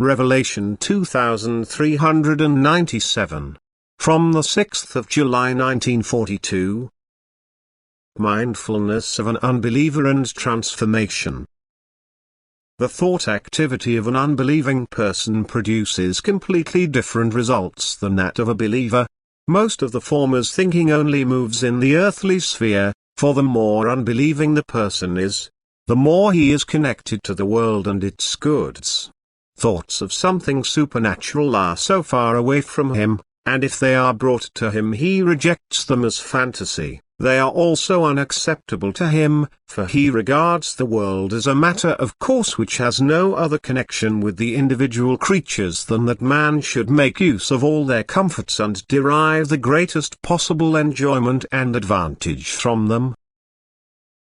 Revelation 2397. From the 6th of July 1942. Mindfulness of an Unbeliever and Transformation. The thought activity of an unbelieving person produces completely different results than that of a believer. Most of the former's thinking only moves in the earthly sphere, for the more unbelieving the person is, the more he is connected to the world and its goods. Thoughts of something supernatural are so far away from him, and if they are brought to him he rejects them as fantasy. They are also unacceptable to him, for he regards the world as a matter of course which has no other connection with the individual creatures than that man should make use of all their comforts and derive the greatest possible enjoyment and advantage from them.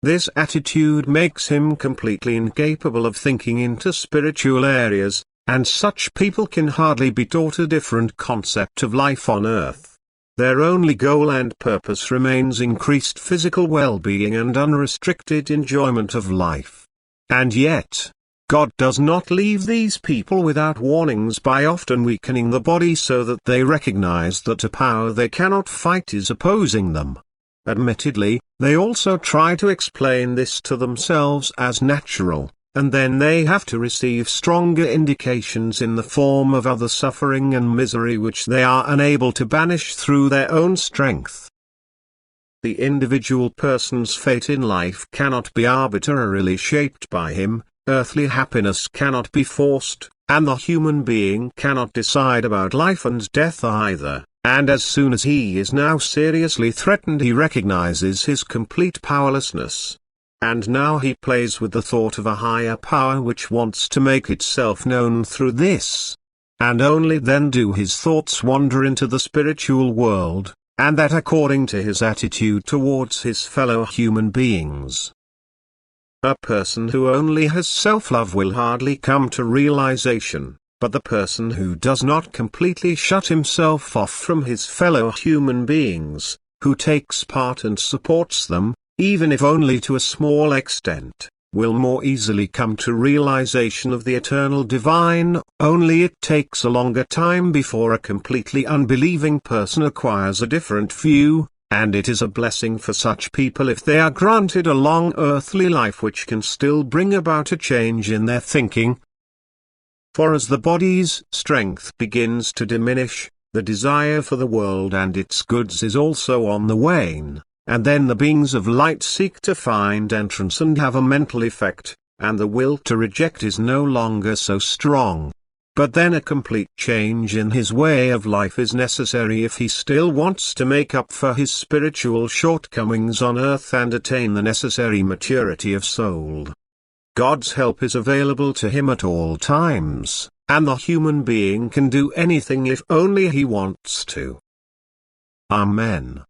This attitude makes him completely incapable of thinking into spiritual areas, and such people can hardly be taught a different concept of life on earth. Their only goal and purpose remains increased physical well-being and unrestricted enjoyment of life. And yet, God does not leave these people without warnings by often weakening the body so that they recognize that a power they cannot fight is opposing them. Admittedly, they also try to explain this to themselves as natural, and then they have to receive stronger indications in the form of other suffering and misery which they are unable to banish through their own strength. The individual person's fate in life cannot be arbitrarily shaped by him, earthly happiness cannot be forced, and the human being cannot decide about life and death either. And as soon as he is now seriously threatened he recognizes his complete powerlessness. And now he plays with the thought of a higher power which wants to make itself known through this. And only then do his thoughts wander into the spiritual world, and that according to his attitude towards his fellow human beings. A person who only has self-love will hardly come to realization. But the person who does not completely shut himself off from his fellow human beings, who takes part and supports them, even if only to a small extent, will more easily come to realization of the eternal divine. Only it takes a longer time before a completely unbelieving person acquires a different view, and it is a blessing for such people if they are granted a long earthly life which can still bring about a change in their thinking. For as the body's strength begins to diminish, the desire for the world and its goods is also on the wane, and then the beings of light seek to find entrance and have a mental effect, and the will to reject is no longer so strong. But then a complete change in his way of life is necessary if he still wants to make up for his spiritual shortcomings on earth and attain the necessary maturity of soul. God's help is available to him at all times, and the human being can do anything if only he wants to. Amen.